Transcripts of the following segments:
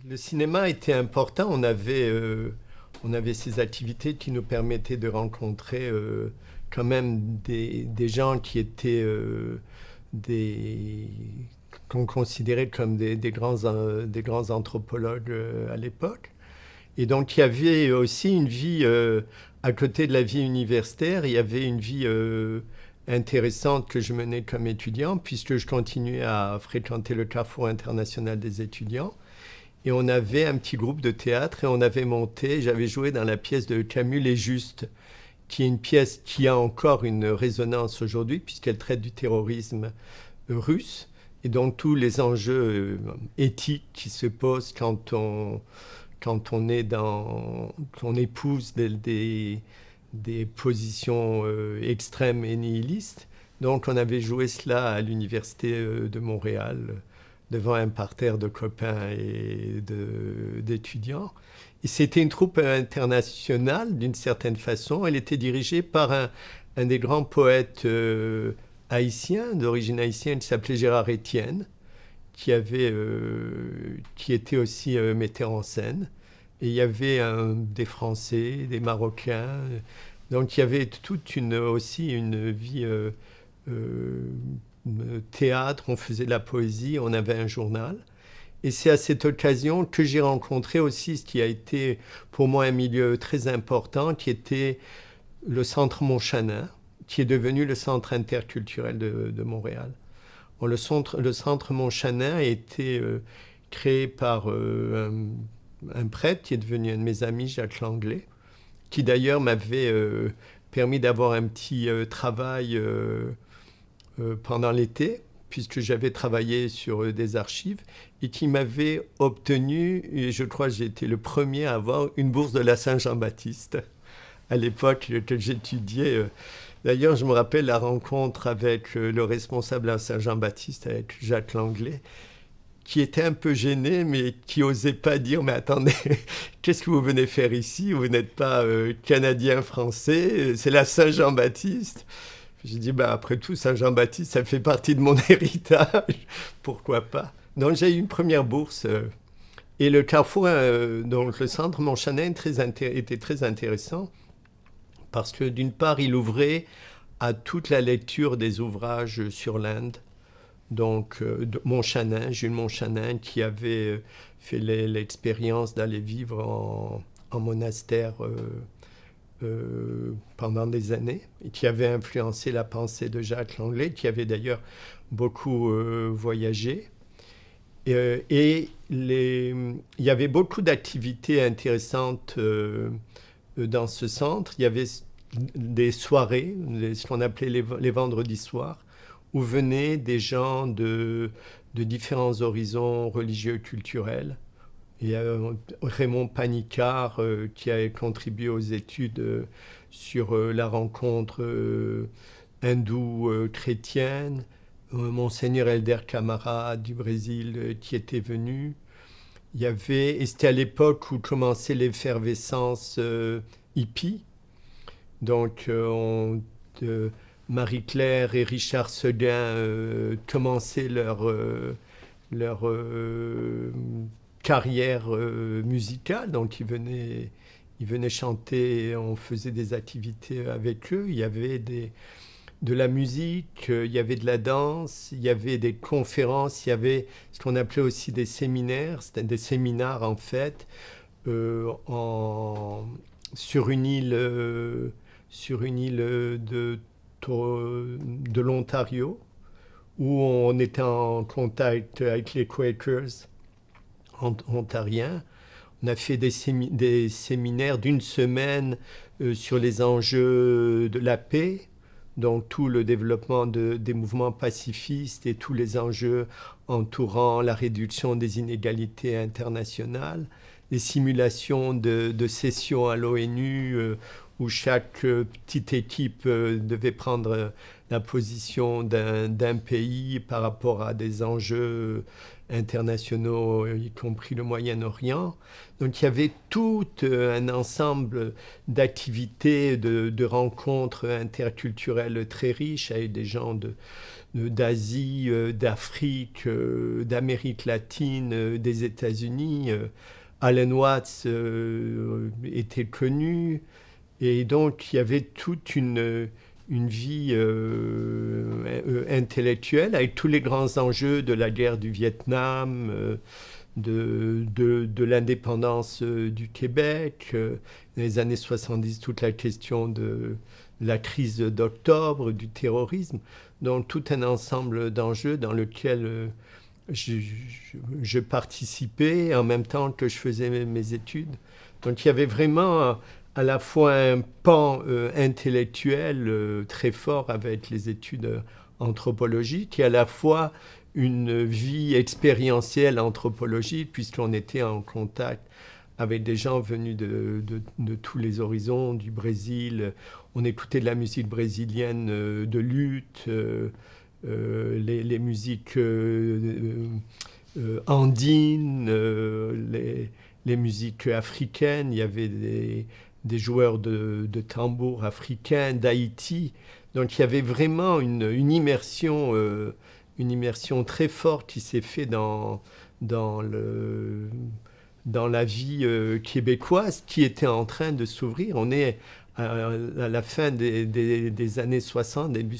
Le cinéma était important. On avait ces activités qui nous permettaient de rencontrer quand même des gens qui étaient des qu'on considérait comme des grands anthropologues à l'époque. Et donc il y avait aussi une vie à côté de la vie universitaire. Il y avait une vie intéressante que je menais comme étudiant, puisque je continuais à fréquenter le Carrefour international des étudiants. Et on avait un petit groupe de théâtre et on avait monté, j'avais joué dans la pièce de Camus Les Justes, qui est une pièce qui a encore une résonance aujourd'hui, puisqu'elle traite du terrorisme russe. Et donc tous les enjeux éthiques qui se posent quand on épouse des positions extrêmes et nihilistes. Donc on avait joué cela à l'université de Montréal, devant un parterre de copains et d'étudiants. Et c'était une troupe internationale, d'une certaine façon. Elle était dirigée par un des grands poètes haïtiens, d'origine haïtienne, qui s'appelait Gérard Étienne, qui était aussi metteur en scène. Et il y avait des Français, des Marocains. Donc il y avait aussi une vie théâtre, on faisait de la poésie, on avait un journal. Et c'est à cette occasion que j'ai rencontré aussi ce qui a été pour moi un milieu très important, qui était le Centre Montchanin, qui est devenu le Centre interculturel de Montréal. Bon, le centre Montchanin a été créé par un prêtre qui est devenu un de mes amis, Jacques Langlais, qui d'ailleurs m'avait permis d'avoir un petit travail pendant l'été, puisque j'avais travaillé sur des archives, et qui m'avait obtenu, et je crois que j'ai été le premier à avoir une bourse de la Saint-Jean-Baptiste à l'époque que j'étudiais. D'ailleurs, je me rappelle la rencontre avec le responsable à Saint-Jean-Baptiste, avec Jacques Langlais, qui était un peu gêné, mais qui n'osait pas dire « Mais attendez, qu'est-ce que vous venez faire ici? Vous n'êtes pas Canadien-Français, c'est la Saint-Jean-Baptiste ». J'ai dit, bah, après tout, Saint-Jean-Baptiste, ça fait partie de mon héritage, pourquoi pas. Donc j'ai eu une première bourse. Et le Carrefour, donc le centre Montchanin était très intéressant, parce que d'une part, il ouvrait à toute la lecture des ouvrages sur l'Inde. Donc Jules Montchanin, qui avait fait l'expérience d'aller vivre en monastère pendant des années, et qui avait influencé la pensée de Jacques Langlais, qui avait d'ailleurs beaucoup voyagé. Il y avait beaucoup d'activités intéressantes dans ce centre. Il y avait des soirées, ce qu'on appelait les vendredis soirs, où venaient des gens de différents horizons religieux et culturels. Il y a Raymond Panicard qui a contribué aux études sur la rencontre hindoue-chrétienne, Monseigneur Helder Camara du Brésil qui était venu. Et c'était à l'époque où commençait l'effervescence hippie. Donc Marie-Claire et Richard Seguin commençaient leur carrière musicale. Donc ils venaient chanter, on faisait des activités avec eux. Il y avait de la musique, il y avait de la danse, il y avait des conférences, il y avait ce qu'on appelait aussi des séminaires. C'était des séminaires en fait sur une île de l'Ontario, où on était en contact avec les Quakers ontariens. On a fait des séminaires d'une semaine sur les enjeux de la paix, donc tout le développement des mouvements pacifistes et tous les enjeux entourant la réduction des inégalités internationales, des simulations de sessions à l'ONU où chaque petite équipe devait prendre la position d'un pays par rapport à des enjeux internationaux, y compris le Moyen-Orient. Donc il y avait tout un ensemble d'activités, de rencontres interculturelles très riches avec des gens d'Asie, d'Afrique, d'Amérique latine, des États-Unis. Alan Watts était connu. Et donc, il y avait toute une vie intellectuelle avec tous les grands enjeux de la guerre du Vietnam, de l'indépendance du Québec, dans les années 70, toute la question de la crise d'octobre, du terrorisme. Donc, tout un ensemble d'enjeux dans lequel je participais en même temps que je faisais mes études. Donc, il y avait vraiment à la fois un pan intellectuel très fort avec les études anthropologiques et à la fois une vie expérientielle anthropologique puisqu'on était en contact avec des gens venus de tous les horizons, du Brésil. On écoutait de la musique brésilienne de lutte, les musiques andines, les musiques africaines. Il y avait des joueurs de tambour africains, d'Haïti. Donc il y avait vraiment une immersion très forte qui s'est faite dans la vie québécoise qui était en train de s'ouvrir. On est à la fin des années 60, début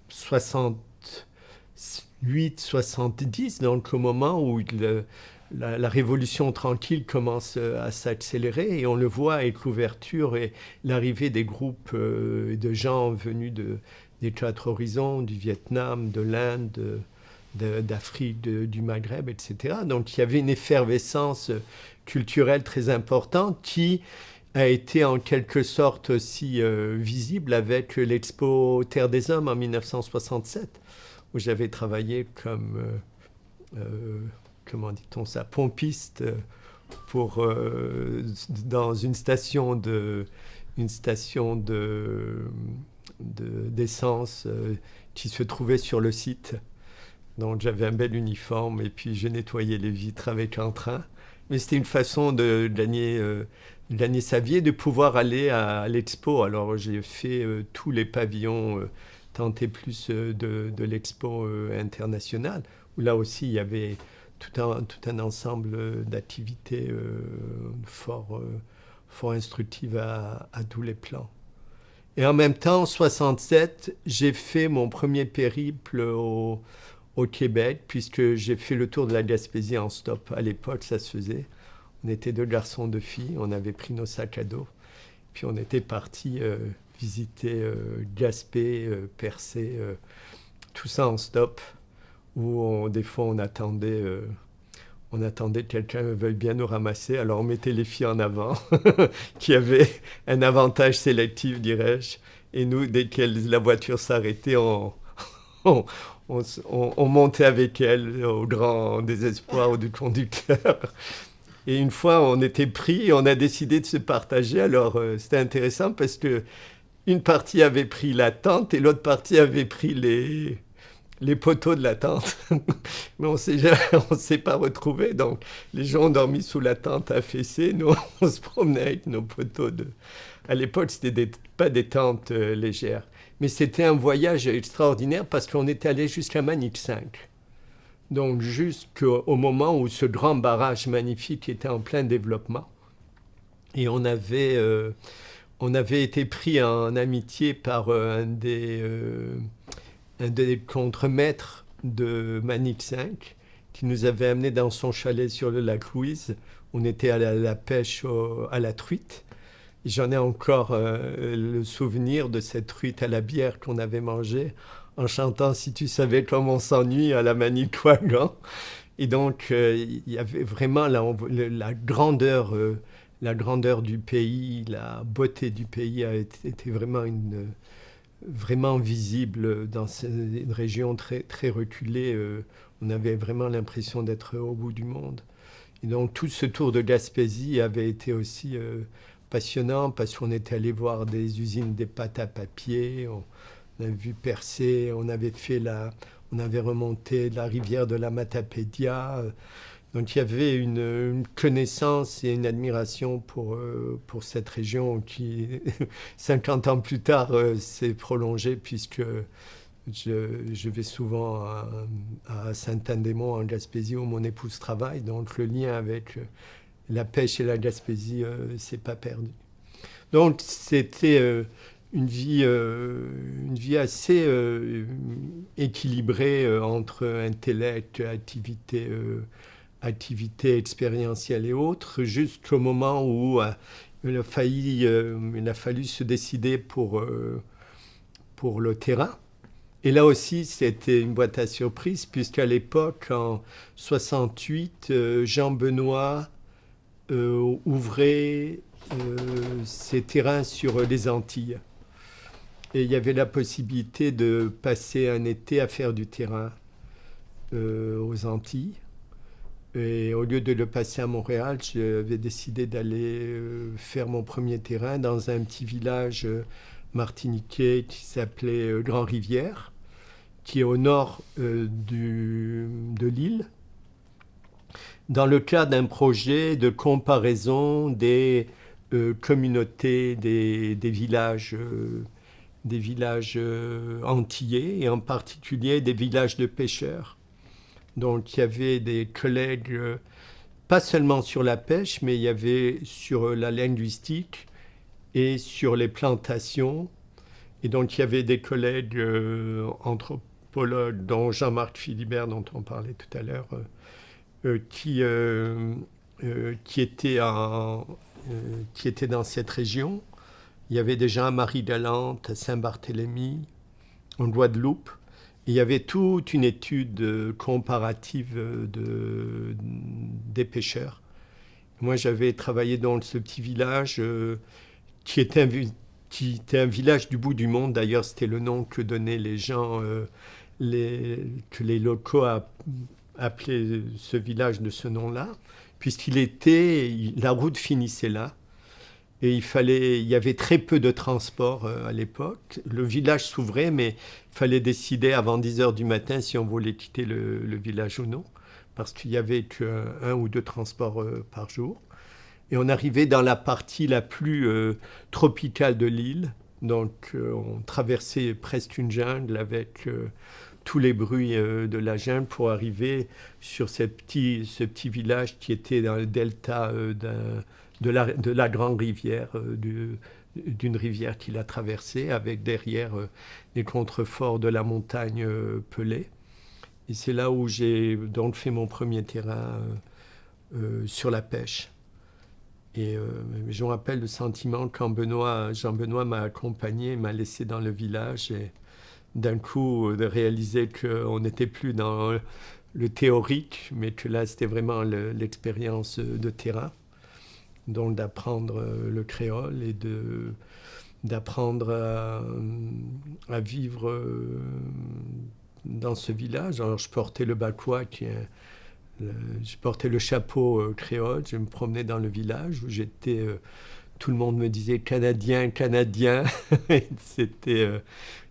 68, 70, donc au moment où la révolution tranquille commence à s'accélérer et on le voit avec l'ouverture et l'arrivée des groupes de gens venus des quatre horizons, du Vietnam, de l'Inde, d'Afrique, du Maghreb, etc. Donc il y avait une effervescence culturelle très importante qui a été en quelque sorte aussi visible avec l'Expo Terre des Hommes en 1967, où j'avais travaillé comme comment dit-on ça, pompiste dans une station d'essence qui se trouvait sur le site. Donc j'avais un bel uniforme et puis je nettoyais les vitres avec un train. Mais c'était une façon de gagner sa vie et de pouvoir aller à l'expo. Alors j'ai fait tous les pavillons, tant et plus de l'expo internationale, où là aussi il y avait tout un ensemble d'activités fort instructives à tous les plans. Et en même temps, en 67, j'ai fait mon premier périple au Québec, puisque j'ai fait le tour de la Gaspésie en stop. À l'époque, ça se faisait. On était 2 garçons, 2 filles. On avait pris nos sacs à dos. Puis on était partis visiter Gaspé, Percé, tout ça en stop, où des fois on attendait que quelqu'un veuille bien nous ramasser. Alors on mettait les filles en avant, qui avaient un avantage sélectif, dirais-je. Et nous, dès que la voiture s'arrêtait, on montait avec elle au grand désespoir du conducteur. Et une fois, on était pris et on a décidé de se partager. Alors, c'était intéressant parce que une partie avait pris la tente et l'autre partie avait pris les poteaux de la tente. Mais on ne s'est pas retrouvés. Donc, les gens ont dormi sous la tente affaissée. Nous, on se promenait avec nos poteaux. À l'époque, ce n'était pas des tentes légères. Mais c'était un voyage extraordinaire parce qu'on était allé jusqu'à Manic 5. Donc jusqu'au moment où ce grand barrage magnifique était en plein développement. Et on avait été pris en amitié par un des contremaîtres de Manic 5 qui nous avait amenés dans son chalet sur le lac Louise. On était à la pêche à la truite. J'en ai encore le souvenir de cette truite à la bière qu'on avait mangée en chantant « Si tu savais comme on s'ennuie » à la Manicouagan. Et donc, il y avait vraiment la grandeur du pays, la beauté du pays était vraiment visible dans une région très, très reculée. On avait vraiment l'impression d'être au bout du monde. Et donc, tout ce tour de Gaspésie avait été aussi passionnant parce qu'on était allé voir des usines des pâtes à papier, on a vu percer, on avait remonté la rivière de la Matapédia. Donc il y avait une connaissance et une admiration pour cette région qui, 50 ans plus tard, s'est prolongée puisque je vais souvent à Saint-Anne-des-Monts en Gaspésie où mon épouse travaille. Donc le lien avec la pêche et la Gaspésie s'est pas perdu. Donc c'était une vie assez équilibrée entre intellect, activité expérientielle et autres, jusqu'au moment où il a fallu se décider pour le terrain. Et là aussi, c'était une boîte à surprise, puisqu'à l'époque, en 68, Jean Benoît ouvrait ses terrains sur les Antilles. Et il y avait la possibilité de passer un été à faire du terrain aux Antilles. Et au lieu de le passer à Montréal, j'avais décidé d'aller faire mon premier terrain dans un petit village martiniquais qui s'appelait Grand-Rivière, qui est au nord de l'île, dans le cadre d'un projet de comparaison des communautés, des villages antillais, et en particulier des villages de pêcheurs. Donc il y avait des collègues, pas seulement sur la pêche, mais il y avait sur la linguistique et sur les plantations. Et donc il y avait des collègues anthropologues, dont Jean-Marc Philibert, dont on parlait tout à l'heure, qui étaient dans cette région. Il y avait des gens à Marie-Galante, à Saint-Barthélemy, en Guadeloupe. Il y avait toute une étude comparative des pêcheurs. Moi, j'avais travaillé dans ce petit village qui était un village du bout du monde. D'ailleurs, c'était le nom que donnaient les gens, que les locaux appelaient ce village de ce nom-là, la route finissait là. Et il y avait très peu de transport à l'époque. Le village s'ouvrait, mais il fallait décider avant 10 heures du matin si on voulait quitter le village ou non, parce qu'il n'y avait qu'un ou deux transports par jour. Et on arrivait dans la partie la plus tropicale de l'île. Donc on traversait presque une jungle avec tous les bruits de la jungle pour arriver sur ce petit village qui était dans le delta de la grande rivière, d'une rivière qu'il a traversée, avec derrière les contreforts de la montagne Pelée. Et c'est là où j'ai donc fait mon premier terrain sur la pêche. Et je me rappelle le sentiment quand Jean-Benoît m'a accompagné, m'a laissé dans le village, et d'un coup de réaliser qu'on n'était plus dans le théorique, mais que là c'était vraiment l'expérience de terrain. Donc d'apprendre le créole et d'apprendre à vivre dans ce village. Alors je portais le bakwa, je portais le chapeau créole, je me promenais dans le village où j'étais, tout le monde me disait Canadien, Canadien.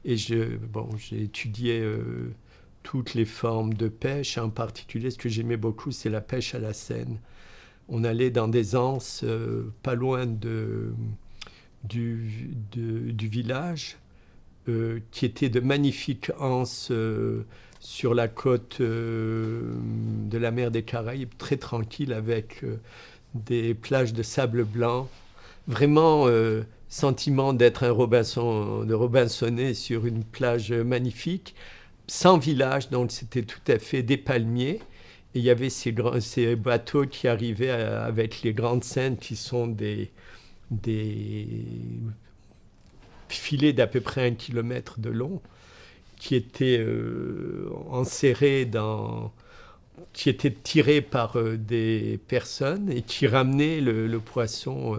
J'ai étudié toutes les formes de pêche. En particulier, ce que j'aimais beaucoup, c'est la pêche à la seine. On allait dans des anses pas loin du village, qui étaient de magnifiques anses sur la côte de la mer des Caraïbes, très tranquille, avec des plages de sable blanc. Vraiment sentiment d'être de Robinsonner sur une plage magnifique, sans village, donc c'était tout à fait des palmiers. Et il y avait ces bateaux qui arrivaient avec les grandes seines, qui sont des filets d'à peu près 1 kilomètre de long, qui étaient enserrés qui étaient tirés par des personnes et qui ramenaient le poisson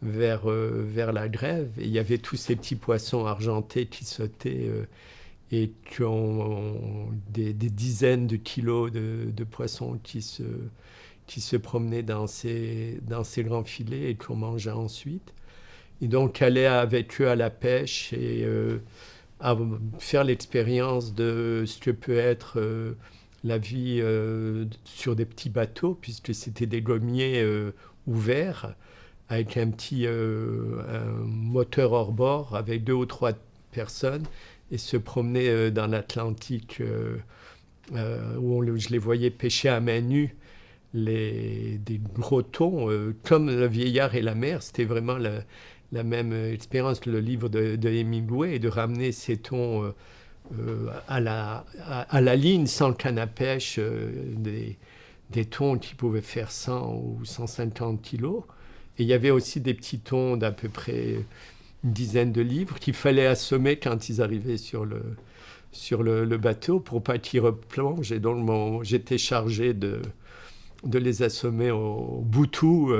vers la grève. Et il y avait tous ces petits poissons argentés qui sautaient et qui ont des dizaines de kilos de poissons qui se promenaient dans ces grands filets et qu'on mangeait ensuite. Et donc aller avec eux à la pêche et à faire l'expérience de ce que peut être la vie sur des petits bateaux, puisque c'était des gommiers ouverts, avec un moteur hors bord, avec 2 ou 3 personnes, et se promener dans l'Atlantique, où je les voyais pêcher à main nue des gros thons, comme le vieillard et la mer. C'était vraiment la même expérience que le livre de Hemingway, de ramener ces thons à la ligne sans canne à pêche, des thons qui pouvaient faire 100 ou 150 kilos. Et il y avait aussi des petits thons d'à peu près une dizaine de livres qu'il fallait assommer quand ils arrivaient sur le bateau pour pas qu'ils replongent. Et donc j'étais chargé de les assommer au boutou,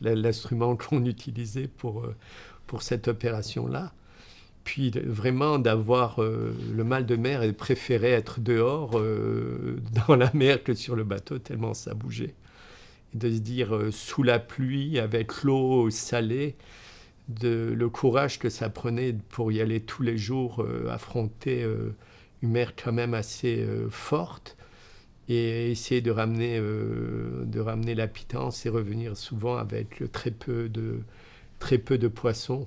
l'instrument qu'on utilisait pour cette opération-là. Puis vraiment d'avoir le mal de mer et de préférer être dehors dans la mer que sur le bateau, tellement ça bougeait. Et de se dire sous la pluie, avec l'eau salée, le courage que ça prenait pour y aller tous les jours, affronter une mer quand même assez forte, et essayer de ramener la pitance et revenir souvent avec très peu de poissons.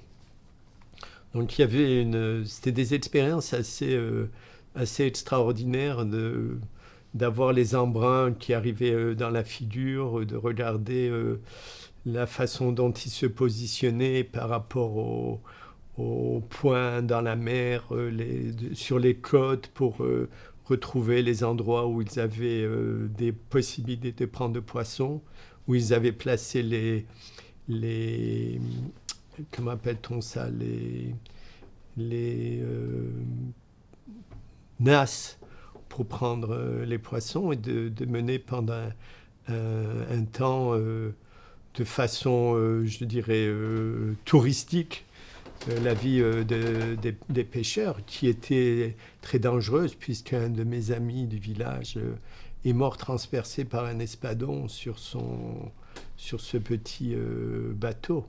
Donc c'était des expériences assez extraordinaires d'avoir les embruns qui arrivaient dans la figure, de regarder la façon dont ils se positionnaient par rapport aux points dans la mer, sur les côtes, pour retrouver les endroits où ils avaient des possibilités de prendre de poissons, où ils avaient placé les comment appelle-t-on ça, les nasses pour prendre les poissons, et de mener pendant un temps de façon, je dirais, touristique, la vie des pêcheurs, qui était très dangereuse, puisqu'un de mes amis du village est mort transpercé par un espadon sur ce petit bateau.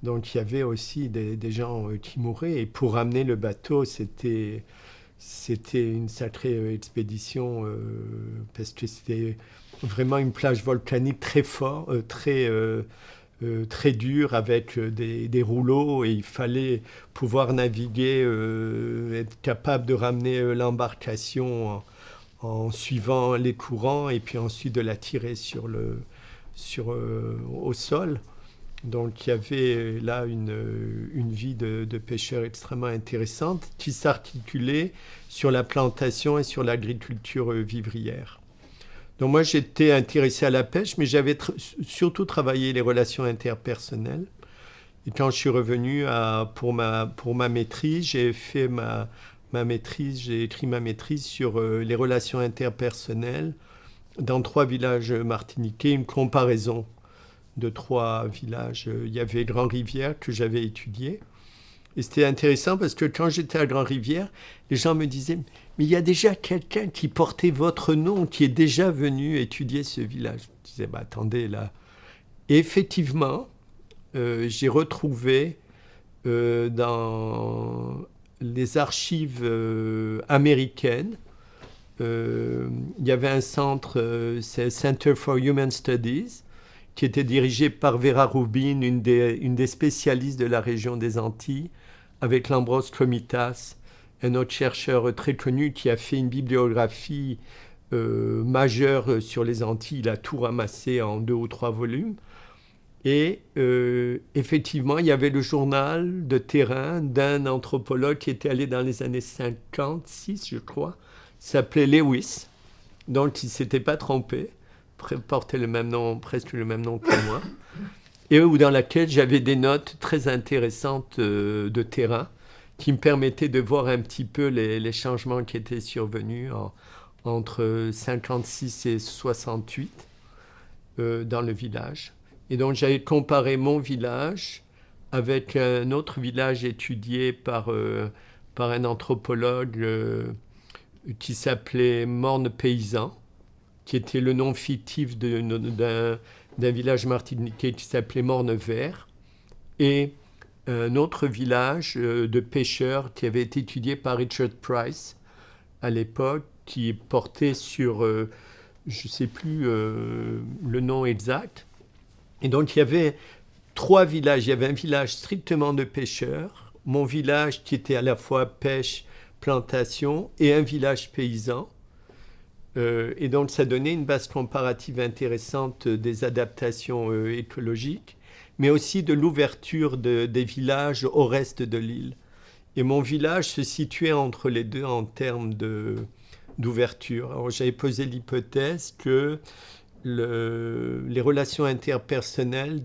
Donc il y avait aussi des gens qui mouraient, et pour ramener le bateau, c'était une sacrée expédition, parce que c'était vraiment une plage volcanique très forte, très dure, avec des rouleaux, et il fallait pouvoir naviguer, être capable de ramener l'embarcation en suivant les courants, et puis ensuite de la tirer au sol. Donc il y avait là une vie de pêcheur extrêmement intéressante, qui s'articulait sur la plantation et sur l'agriculture vivrière. Donc moi j'étais intéressé à la pêche, mais j'avais surtout travaillé les relations interpersonnelles. Et quand je suis revenu pour ma maîtrise, j'ai fait ma maîtrise, j'ai écrit ma maîtrise sur les relations interpersonnelles dans 3 villages martiniquais, une comparaison de 3 villages. Il y avait Grand-Rivière que j'avais étudié. Et c'était intéressant parce que quand j'étais à Grand-Rivière, les gens me disaient « Mais il y a déjà quelqu'un qui portait votre nom, qui est déjà venu étudier ce village. » Je disais « Attendez, là. » Et effectivement, j'ai retrouvé dans les archives américaines, il y avait un centre, c'est Center for Human Studies, qui était dirigé par Vera Rubin, une des spécialistes de la région des Antilles, avec Lambros Komitas, un autre chercheur très connu qui a fait une bibliographie majeure sur les Antilles. Il a tout ramassé en 2 ou 3 volumes. Et effectivement, il y avait le journal de terrain d'un anthropologue qui était allé dans les années 56, je crois, s'appelait Lewis, donc il ne s'était pas trompé, portait presque le même nom que moi, et dans laquelle j'avais des notes très intéressantes de terrain, qui me permettaient de voir un petit peu les changements qui étaient survenus entre 56 et 68 dans le village. Et donc j'avais comparé mon village avec un autre village étudié par par un anthropologue qui s'appelait Morne Paysan, qui était le nom fictif d'un village martiniquais qui s'appelait Morne Vert, et un autre village de pêcheurs qui avait été étudié par Richard Price à l'époque, qui portait sur, je ne sais plus le nom exact. Et donc il y avait 3 villages. Il y avait un village strictement de pêcheurs, mon village qui était à la fois pêche, plantation, et un village paysan. Et donc ça donnait une base comparative intéressante des adaptations écologiques, mais aussi de l'ouverture des villages au reste de l'île. Et mon village se situait entre les deux en termes d'ouverture. Alors j'avais posé l'hypothèse que les relations interpersonnelles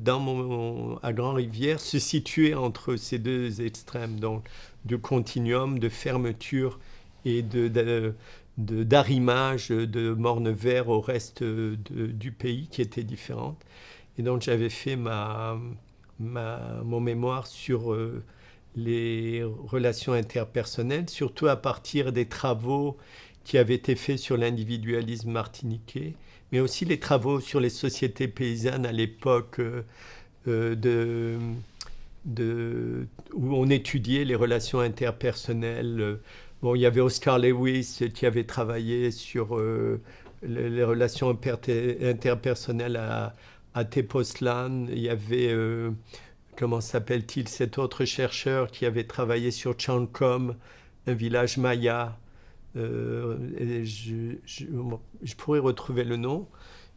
à Grand-Rivière se situaient entre ces deux extrêmes, donc de continuum, de fermeture et d'arrimage de morne vert au reste du pays qui était différente. Et donc j'avais fait mon mémoire sur les relations interpersonnelles, surtout à partir des travaux qui avaient été faits sur l'individualisme martiniquais, mais aussi les travaux sur les sociétés paysannes à l'époque où on étudiait les relations interpersonnelles. Bon, il y avait Oscar Lewis qui avait travaillé sur les relations interpersonnelles à Tepoztlán. Il y avait, comment s'appelle-t-il, cet autre chercheur qui avait travaillé sur Chancom, un village maya. Je pourrais retrouver le nom.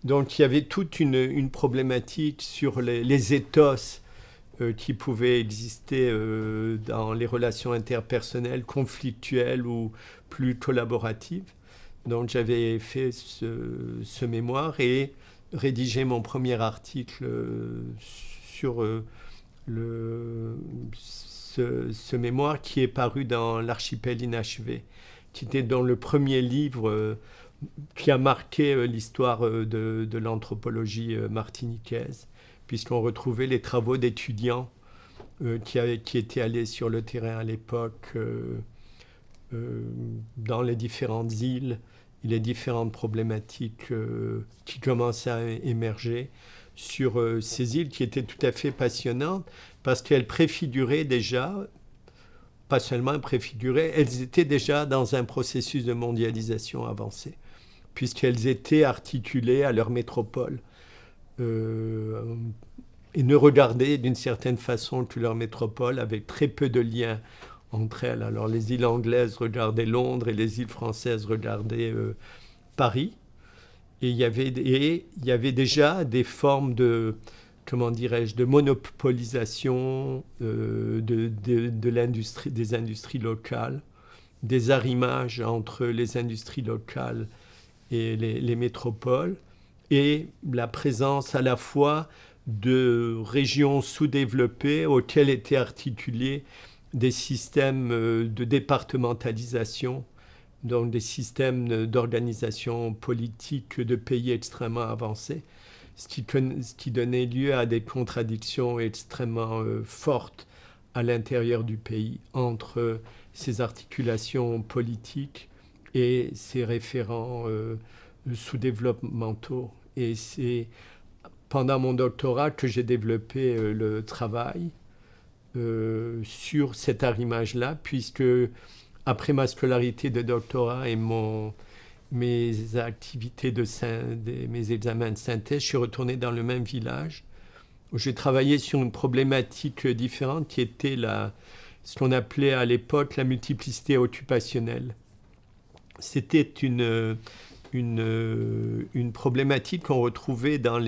Donc il y avait toute une problématique sur les ethos qui pouvaient exister dans les relations interpersonnelles, conflictuelles ou plus collaboratives. Donc j'avais fait ce mémoire et rédigé mon premier article sur ce mémoire qui est paru dans l'Archipel inachevé, qui était dans le premier livre qui a marqué l'histoire de l'anthropologie martiniquaise, puisqu'on retrouvait les travaux d'étudiants qui étaient allés sur le terrain à l'époque dans les différentes îles et les différentes problématiques qui commençaient à émerger sur ces îles qui étaient tout à fait passionnantes parce qu'elles préfiguraient déjà, pas seulement préfiguraient, elles étaient déjà dans un processus de mondialisation avancé, puisqu'elles étaient articulées à leur métropole et ne regardaient d'une certaine façon que leur métropole avec très peu de liens entre elles. Alors les îles anglaises regardaient Londres et les îles françaises regardaient Paris. Et il y avait déjà des formes de, comment dirais-je, de monopolisation des industries locales, des arrimages entre les industries locales et les métropoles, et la présence à la fois de régions sous-développées auxquelles étaient articulés des systèmes de départementalisation, donc des systèmes d'organisation politique de pays extrêmement avancés, ce qui donnait lieu à des contradictions extrêmement fortes à l'intérieur du pays entre ces articulations politiques et ces référents sous-développementaux. Et c'est pendant mon doctorat que j'ai développé le travail sur cet arrimage-là, puisque après ma scolarité de doctorat et mes activités mes examens de synthèse, je suis retourné dans le même village où j'ai travaillé sur une problématique différente qui était ce qu'on appelait à l'époque la multiplicité occupationnelle. C'était une problématique qu'on retrouvait dans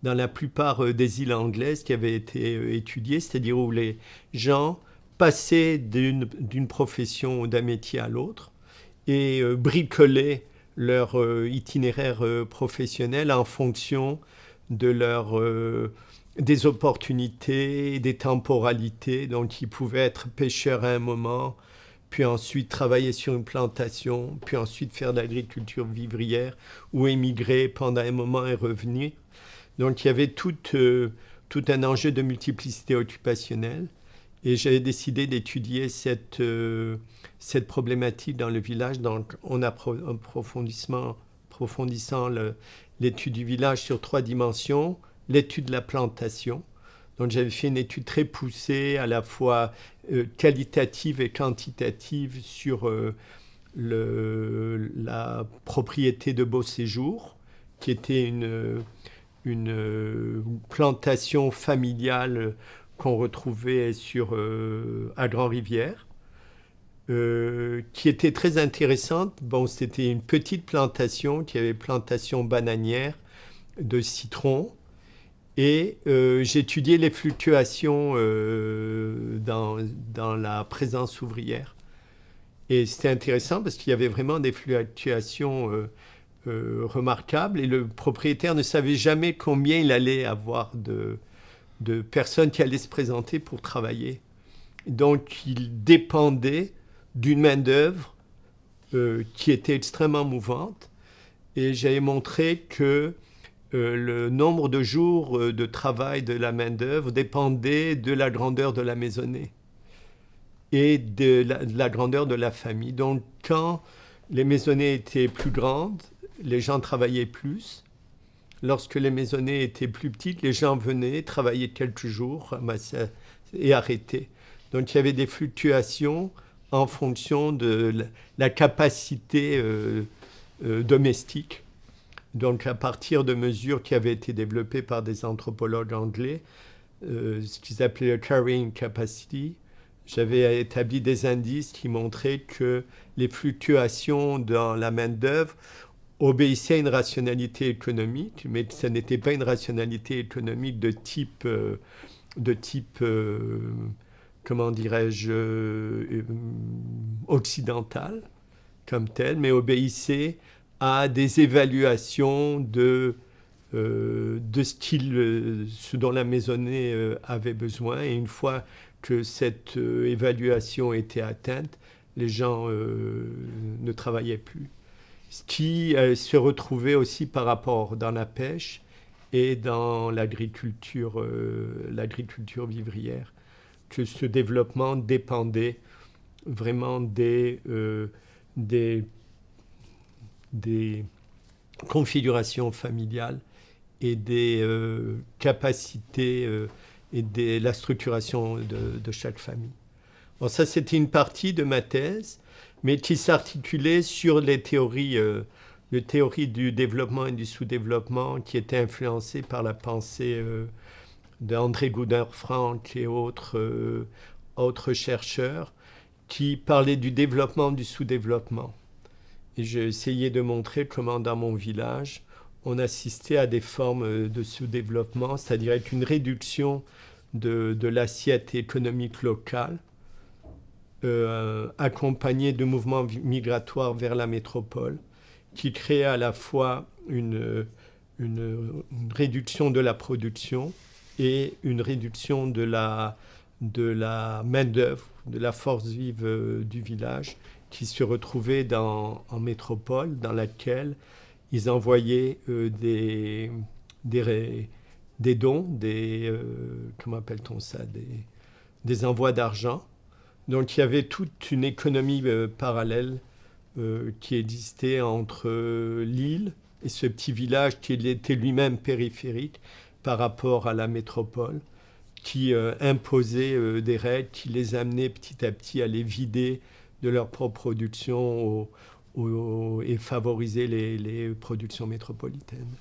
la plupart des îles anglaises qui avaient été étudiées, c'est-à-dire où les gens passaient d'une profession ou d'un métier à l'autre et bricolaient leur itinéraire professionnel en fonction des opportunités, des temporalités. Donc ils pouvaient être pêcheurs à un moment, puis ensuite travailler sur une plantation, puis ensuite faire de l'agriculture vivrière ou émigrer pendant un moment et revenir. Donc il y avait tout un enjeu de multiplicité occupationnelle. Et j'avais décidé d'étudier cette problématique dans le village, donc en approfondissant l'étude du village sur 3 dimensions, l'étude de la plantation. Donc j'avais fait une étude très poussée, à la fois qualitative et quantitative sur la propriété de Beau Séjour, qui était une plantation familiale qu'on retrouvait à Grand-Rivière, qui était très intéressante. Bon, c'était une petite plantation qui avait plantation bananière de citron. Et j'étudiais les fluctuations dans la présence ouvrière. Et c'était intéressant parce qu'il y avait vraiment des fluctuations remarquables et le propriétaire ne savait jamais combien il allait avoir de personnes qui allaient se présenter pour travailler. Donc il dépendait d'une main-d'œuvre qui était extrêmement mouvante. Et j'avais montré que le nombre de jours de travail de la main-d'œuvre dépendait de la grandeur de la maisonnée et de la grandeur de la famille. Donc, quand les maisonnées étaient plus grandes, les gens travaillaient plus. Lorsque les maisonnées étaient plus petites, les gens venaient travailler quelques jours et arrêtaient. Donc, il y avait des fluctuations en fonction de la capacité domestique. Donc, à partir de mesures qui avaient été développées par des anthropologues anglais, ce qu'ils appelaient le carrying capacity, j'avais établi des indices qui montraient que les fluctuations dans la main-d'œuvre obéissaient à une rationalité économique, mais ce n'était pas une rationalité économique de type comment dirais-je, occidental comme tel, mais obéissait à des évaluations de ce dont la maisonnée avait besoin. Et une fois que cette évaluation était atteinte, les gens ne travaillaient plus. Ce qui se retrouvait aussi par rapport dans la pêche et dans l'agriculture vivrière, que ce développement dépendait vraiment des configurations familiales et des capacités et de la structuration de chaque famille. Bon, ça, c'était une partie de ma thèse, mais qui s'articulait sur les théories du développement et du sous-développement qui étaient influencées par la pensée d'André Gouder-Frank et autres chercheurs qui parlaient du développement, du sous-développement. Et j'ai essayé de montrer comment dans mon village, on assistait à des formes de sous-développement, c'est-à-dire avec une réduction de l'assiette économique locale, accompagnée de mouvements migratoires vers la métropole, qui créaient à la fois une réduction de la production et une réduction de la main-d'œuvre, de la force vive du village, qui se retrouvaient en métropole, dans laquelle ils envoyaient des dons, comment appelle-t-on ça, des envois d'argent. Donc il y avait toute une économie parallèle qui existait entre l'île et ce petit village qui était lui-même périphérique par rapport à la métropole, qui imposait des règles, qui les amenaient petit à petit à les vider de leur propre production et favoriser les productions métropolitaines.